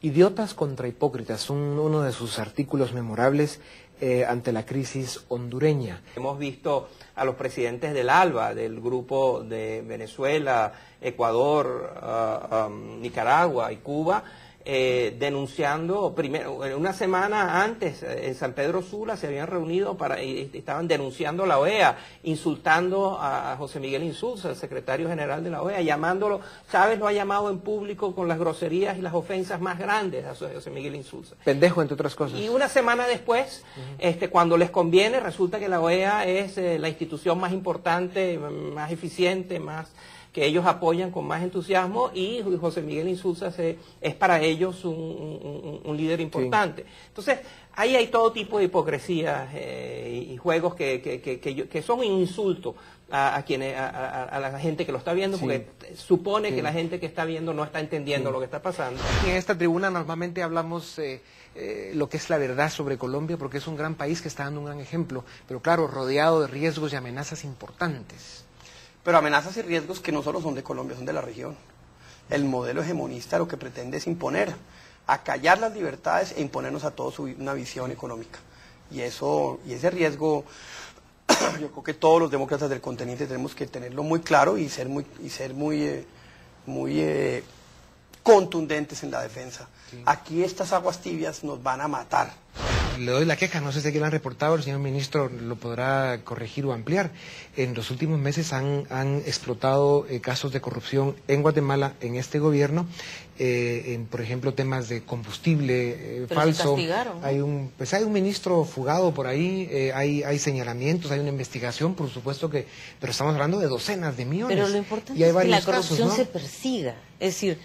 Idiotas contra hipócritas, uno de sus artículos memorables ante la crisis hondureña. Hemos visto a los presidentes del ALBA, del grupo de Venezuela, Ecuador, Nicaragua y Cuba, denunciando, primero, una semana antes en San Pedro Sula se habían reunido y estaban denunciando a la OEA, insultando a José Miguel Insulza, el secretario general de la OEA, llamándolo, Chávez lo ha llamado en público con las groserías y las ofensas más grandes a José Miguel Insulza. Pendejo, entre otras cosas. Y una semana después, cuando les conviene, resulta que la OEA es la institución más importante, más eficiente, que ellos apoyan con más entusiasmo, y José Miguel Insulza es para ellos un líder importante. Sí. Entonces, ahí hay todo tipo de hipocresías y juegos que son un insulto a la gente que lo está viendo, porque supone que la gente que está viendo no está entendiendo lo que está pasando. En esta tribuna normalmente hablamos lo que es la verdad sobre Colombia, porque es un gran país que está dando un gran ejemplo, pero claro, rodeado de riesgos y amenazas importantes. Pero amenazas y riesgos que no solo son de Colombia, son de la región. El modelo hegemonista lo que pretende es imponer, acallar las libertades e imponernos a todos una visión económica. Y ese riesgo, yo creo que todos los demócratas del continente tenemos que tenerlo muy claro y ser muy contundentes en la defensa. Sí. Aquí estas aguas tibias nos van a matar. Le doy la queja, no sé si aquí lo han reportado, el señor ministro lo podrá corregir o ampliar. En los últimos meses han explotado casos de corrupción en Guatemala, en este gobierno, por ejemplo, temas de combustible falso. Hay un ministro fugado por ahí, hay señalamientos, hay una investigación, por supuesto pero estamos hablando de docenas de millones. Pero lo importante es que la corrupción se persiga, es decir,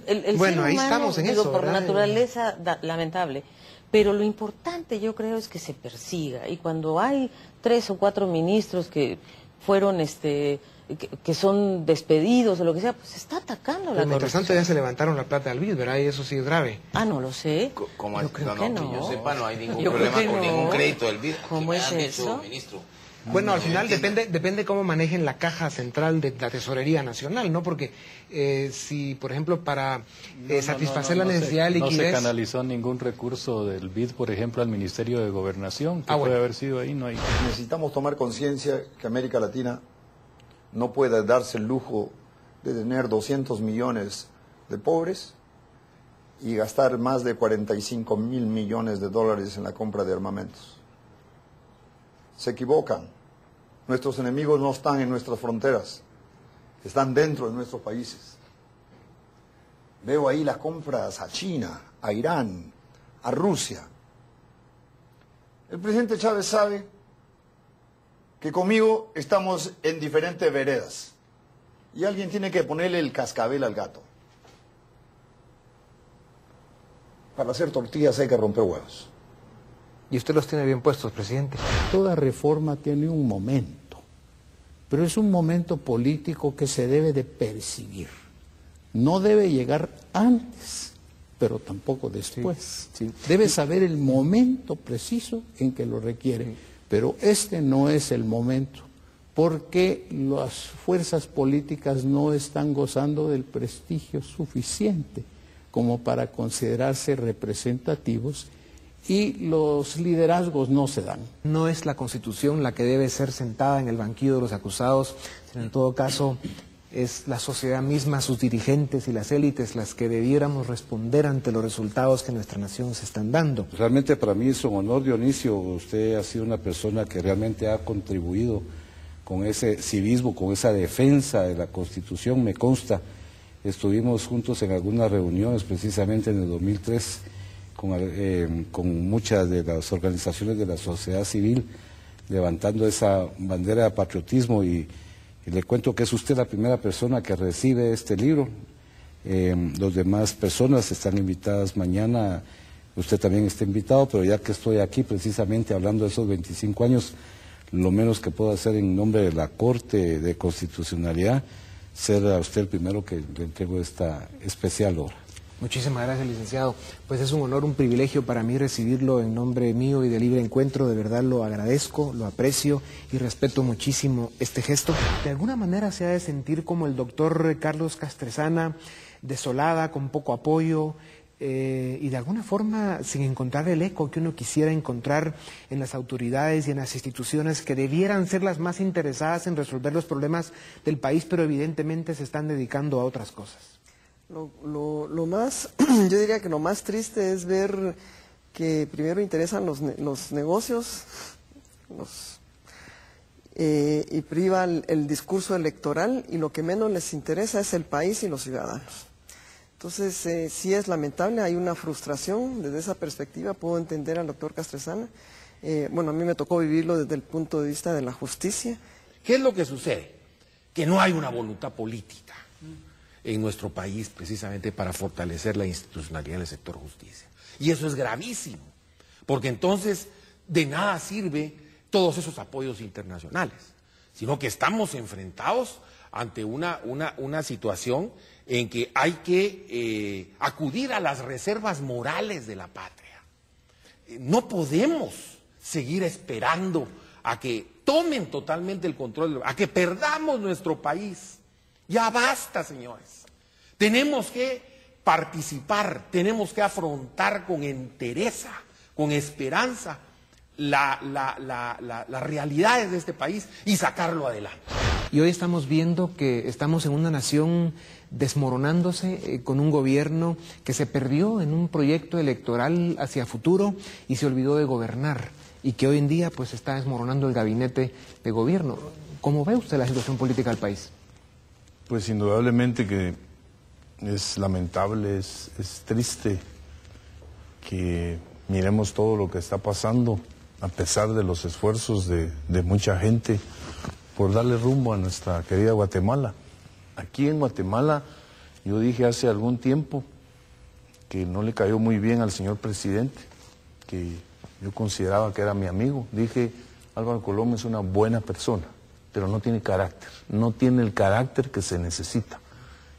el ser humano, ahí estamos en eso, por ¿verdad? naturaleza lamentable. Pero lo importante yo creo es que se persiga, y cuando hay 3 o 4 ministros que fueron que son despedidos o lo que sea, pues se está atacando la corrupción. Mientras tanto ya se levantaron la plata al BID, ¿verdad? Y eso sí es grave. Ah, no lo sé. Yo creo que no. Que yo sepa, no hay ningún problema con ningún crédito del BID. ¿Cómo es eso? Ministro. Bueno, al final depende cómo manejen la caja central de la Tesorería Nacional, ¿no? Porque si, por ejemplo, para satisfacer la necesidad de liquidez... No se canalizó ningún recurso del BID, por ejemplo, al Ministerio de Gobernación, que puede haber sido ahí, no hay... Necesitamos tomar conciencia que América Latina no puede darse el lujo de tener 200 millones de pobres y gastar más de 45.000 millones de dólares en la compra de armamentos. Se equivocan. Nuestros enemigos no están en nuestras fronteras, están dentro de nuestros países. Veo ahí las compras a China, a Irán, a Rusia. El presidente Chávez sabe que conmigo estamos en diferentes veredas y alguien tiene que ponerle el cascabel al gato. Para hacer tortillas hay que romper huevos. Y usted los tiene bien puestos, presidente. Toda reforma tiene un momento, pero es un momento político que se debe de percibir. No debe llegar antes, pero tampoco después. Sí. Debe saber el momento preciso en que lo requiere, pero este no es el momento, porque las fuerzas políticas no están gozando del prestigio suficiente como para considerarse representativos, y los liderazgos no se dan. No es la Constitución la que debe ser sentada en el banquillo de los acusados, sino en todo caso es la sociedad misma, sus dirigentes y las élites las que debiéramos responder ante los resultados que nuestra nación se están dando. Realmente para mí es un honor, Dionisio. Usted ha sido una persona que realmente ha contribuido con ese civismo, con esa defensa de la Constitución, me consta. Estuvimos juntos en algunas reuniones, precisamente en el 2003, con muchas de las organizaciones de la sociedad civil, levantando esa bandera de patriotismo, y le cuento que es usted la primera persona que recibe este libro. Las demás personas están invitadas mañana, usted también está invitado, pero ya que estoy aquí precisamente hablando de esos 25 años, lo menos que puedo hacer en nombre de la Corte de Constitucionalidad, ser a usted el primero que le entrego esta especial obra. Muchísimas gracias, licenciado. Pues es un honor, un privilegio para mí recibirlo en nombre mío y de Libre Encuentro. De verdad lo agradezco, lo aprecio y respeto muchísimo este gesto. De alguna manera se ha de sentir como el doctor Carlos Castresana, desolada, con poco apoyo, y de alguna forma sin encontrar el eco que uno quisiera encontrar en las autoridades y en las instituciones que debieran ser las más interesadas en resolver los problemas del país, pero evidentemente se están dedicando a otras cosas. Lo más, yo diría que lo más triste es ver que primero interesan los negocios y priva el discurso electoral, y lo que menos les interesa es el país y los ciudadanos. Entonces, sí es lamentable, hay una frustración desde esa perspectiva. Puedo entender al doctor Castresana. Bueno, a mí me tocó vivirlo desde el punto de vista de la justicia. ¿Qué es lo que sucede? Que no hay una voluntad política en nuestro país precisamente para fortalecer la institucionalidad del sector justicia. Y eso es gravísimo, porque entonces de nada sirve todos esos apoyos internacionales, sino que estamos enfrentados ante una situación en que hay que acudir a las reservas morales de la patria. No podemos seguir esperando a que tomen totalmente el control, a que perdamos nuestro país. Ya basta, señores. Tenemos que participar, tenemos que afrontar con entereza, con esperanza, las realidades de este país y sacarlo adelante. Y hoy estamos viendo que estamos en una nación desmoronándose, con un gobierno que se perdió en un proyecto electoral hacia futuro y se olvidó de gobernar, y que hoy en día pues está desmoronando el gabinete de gobierno. ¿Cómo ve usted la situación política del país? Pues indudablemente que es lamentable, es triste que miremos todo lo que está pasando, a pesar de los esfuerzos de mucha gente por darle rumbo a nuestra querida Guatemala. Aquí en Guatemala, yo dije hace algún tiempo que no le cayó muy bien al señor presidente, que yo consideraba que era mi amigo. Dije, Álvaro Colom es una buena persona, pero no tiene carácter, no tiene el carácter que se necesita.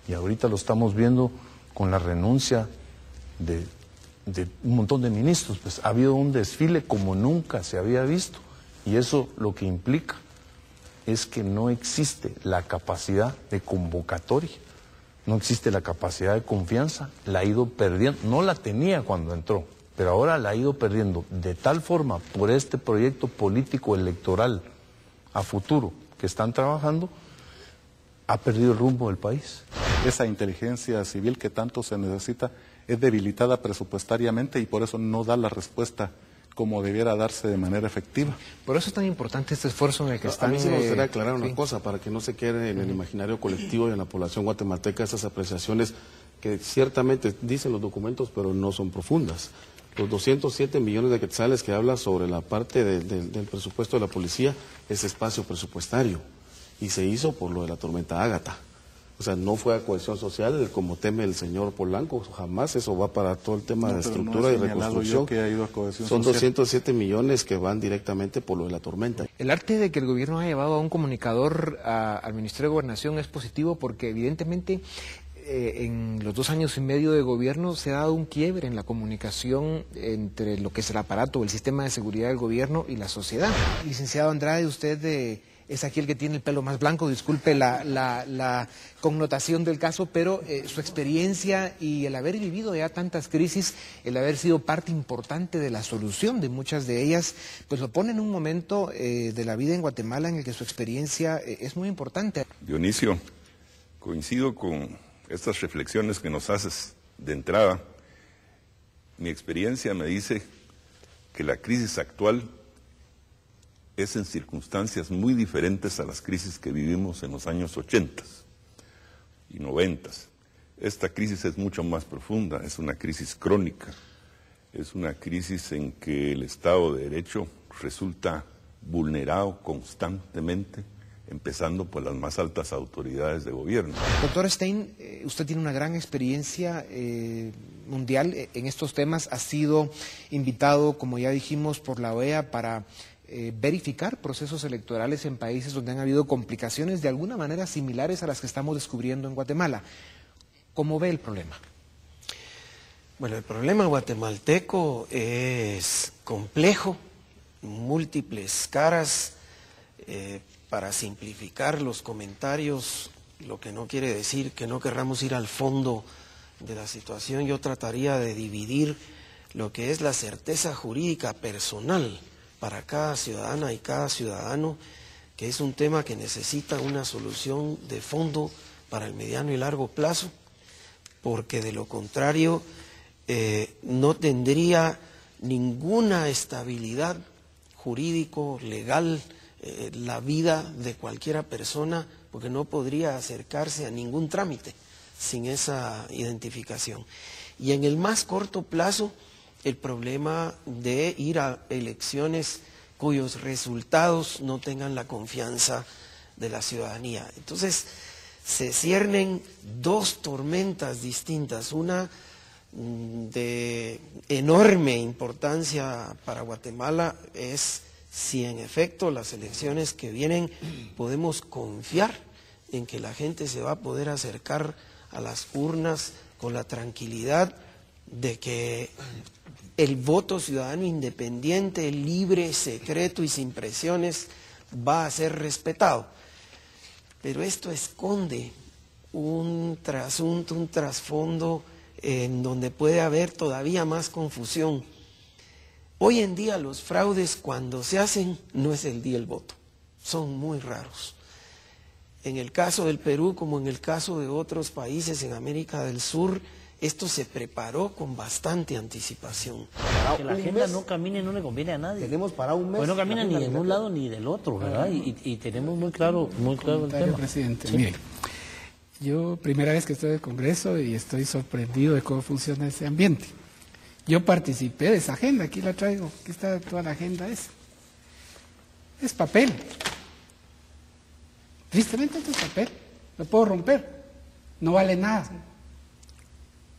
Y ahorita lo estamos viendo con la renuncia de un montón de ministros. Pues ha habido un desfile como nunca se había visto, y eso lo que implica es que no existe la capacidad de convocatoria, no existe la capacidad de confianza, la ha ido perdiendo. No la tenía cuando entró, pero ahora la ha ido perdiendo de tal forma por este proyecto político electoral a futuro que están trabajando, ha perdido el rumbo del país. Esa inteligencia civil que tanto se necesita es debilitada presupuestariamente y por eso no da la respuesta como debiera darse de manera efectiva. Por eso es tan importante este esfuerzo en el que están... A mí sí me gustaría aclarar una cosa, para que no se quede en el imaginario colectivo y en la población guatemalteca esas apreciaciones que ciertamente dicen los documentos, pero no son profundas. Los 207 millones de quetzales que habla sobre la parte del presupuesto de la policía es espacio presupuestario, y se hizo por lo de la tormenta Ágata. O sea, no fue a cohesión social como teme el señor Polanco, jamás. Eso va para todo el tema de estructura y reconstrucción. Que ha ido a cohesión Son social. 207 millones que van directamente por lo de la tormenta. El arte de que el gobierno haya llevado a un comunicador al Ministerio de Gobernación es positivo, porque evidentemente en los 2 años y medio de gobierno se ha dado un quiebre en la comunicación entre lo que es el aparato, el sistema de seguridad del gobierno y la sociedad. Licenciado Andrade, usted es aquí el que tiene el pelo más blanco, disculpe la connotación del caso, pero su experiencia y el haber vivido ya tantas crisis, el haber sido parte importante de la solución de muchas de ellas, pues lo pone en un momento de la vida en Guatemala en el que su experiencia es muy importante. Dionisio, coincido con estas reflexiones que nos haces de entrada. Mi experiencia me dice que la crisis actual es en circunstancias muy diferentes a las crisis que vivimos en los años 80 y 90. Esta crisis es mucho más profunda, es una crisis crónica, es una crisis en que el Estado de Derecho resulta vulnerado constantemente, empezando por las más altas autoridades de gobierno. Doctor Stein, usted tiene una gran experiencia mundial en estos temas, ha sido invitado, como ya dijimos, por la OEA para verificar procesos electorales en países donde han habido complicaciones de alguna manera similares a las que estamos descubriendo en Guatemala. ¿Cómo ve el problema? Bueno, el problema guatemalteco es complejo, múltiples caras. Para simplificar los comentarios, lo que no quiere decir que no querramos ir al fondo de la situación, yo trataría de dividir lo que es la certeza jurídica personal para cada ciudadana y cada ciudadano, que es un tema que necesita una solución de fondo para el mediano y largo plazo, porque de lo contrario no tendría ninguna estabilidad jurídico, legal, la vida de cualquiera persona, porque no podría acercarse a ningún trámite sin esa identificación. Y en el más corto plazo, el problema de ir a elecciones cuyos resultados no tengan la confianza de la ciudadanía. Entonces, se ciernen dos tormentas distintas, una de enorme importancia para Guatemala es si en efecto las elecciones que vienen podemos confiar en que la gente se va a poder acercar a las urnas con la tranquilidad de que el voto ciudadano independiente, libre, secreto y sin presiones va a ser respetado. Pero esto esconde un trasunto, un trasfondo en donde puede haber todavía más confusión. Hoy en día los fraudes cuando se hacen no es el día del voto, son muy raros. En el caso del Perú, como en el caso de otros países en América del Sur, esto se preparó con bastante anticipación. Que la agenda no camine no le conviene a nadie. Tenemos para un mes. Pues no camina ni de un lado ni del otro, ¿verdad? Y tenemos muy claro el tema. Presidente, sí. Mire, yo primera vez que estoy en el Congreso y estoy sorprendido de cómo funciona ese ambiente. Yo participé de esa agenda, aquí la traigo, aquí está toda la agenda esa. Es papel. Tristemente esto es papel, lo puedo romper, no vale nada.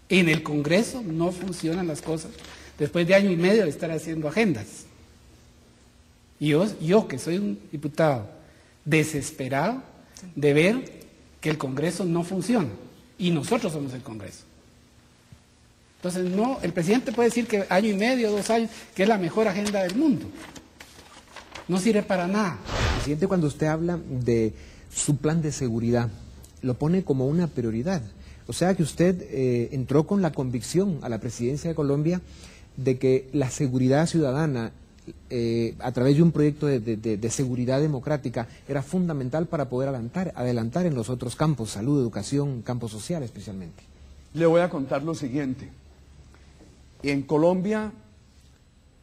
En el Congreso no funcionan las cosas después de año y medio de estar haciendo agendas. Y yo que soy un diputado desesperado de ver que el Congreso no funciona y nosotros somos el Congreso. Entonces no, el presidente puede decir que año y medio, 2 años, que es la mejor agenda del mundo. No sirve para nada. Presidente, cuando usted habla de su plan de seguridad, lo pone como una prioridad. O sea que usted entró con la convicción a la presidencia de Colombia de que la seguridad ciudadana, a través de un proyecto de seguridad democrática, era fundamental para poder adelantar en los otros campos, salud, educación, campo social especialmente. Le voy a contar lo siguiente. En Colombia,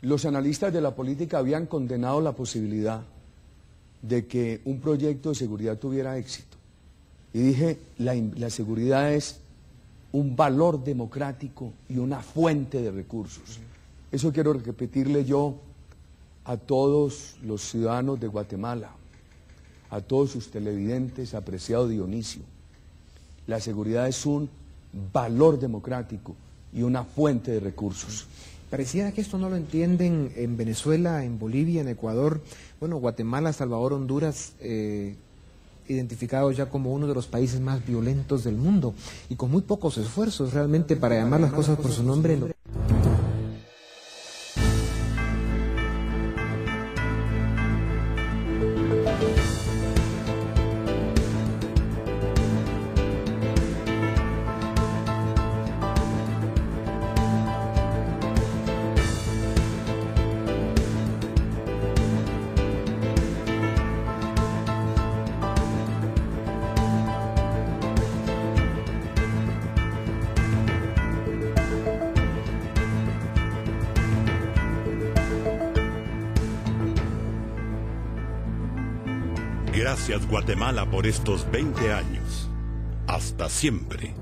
los analistas de la política habían condenado la posibilidad de que un proyecto de seguridad tuviera éxito. Y dije, la seguridad es un valor democrático y una fuente de recursos. Eso quiero repetirle yo a todos los ciudadanos de Guatemala, a todos sus televidentes, apreciado Dionisio. La seguridad es un valor democrático y una fuente de recursos. Pareciera que esto no lo entienden en Venezuela, en Bolivia, en Ecuador, bueno, Guatemala, Salvador, Honduras, identificados ya como uno de los países más violentos del mundo y con muy pocos esfuerzos realmente para llamar las cosas por su nombre. Gracias, Guatemala, por estos 20 años. Hasta siempre.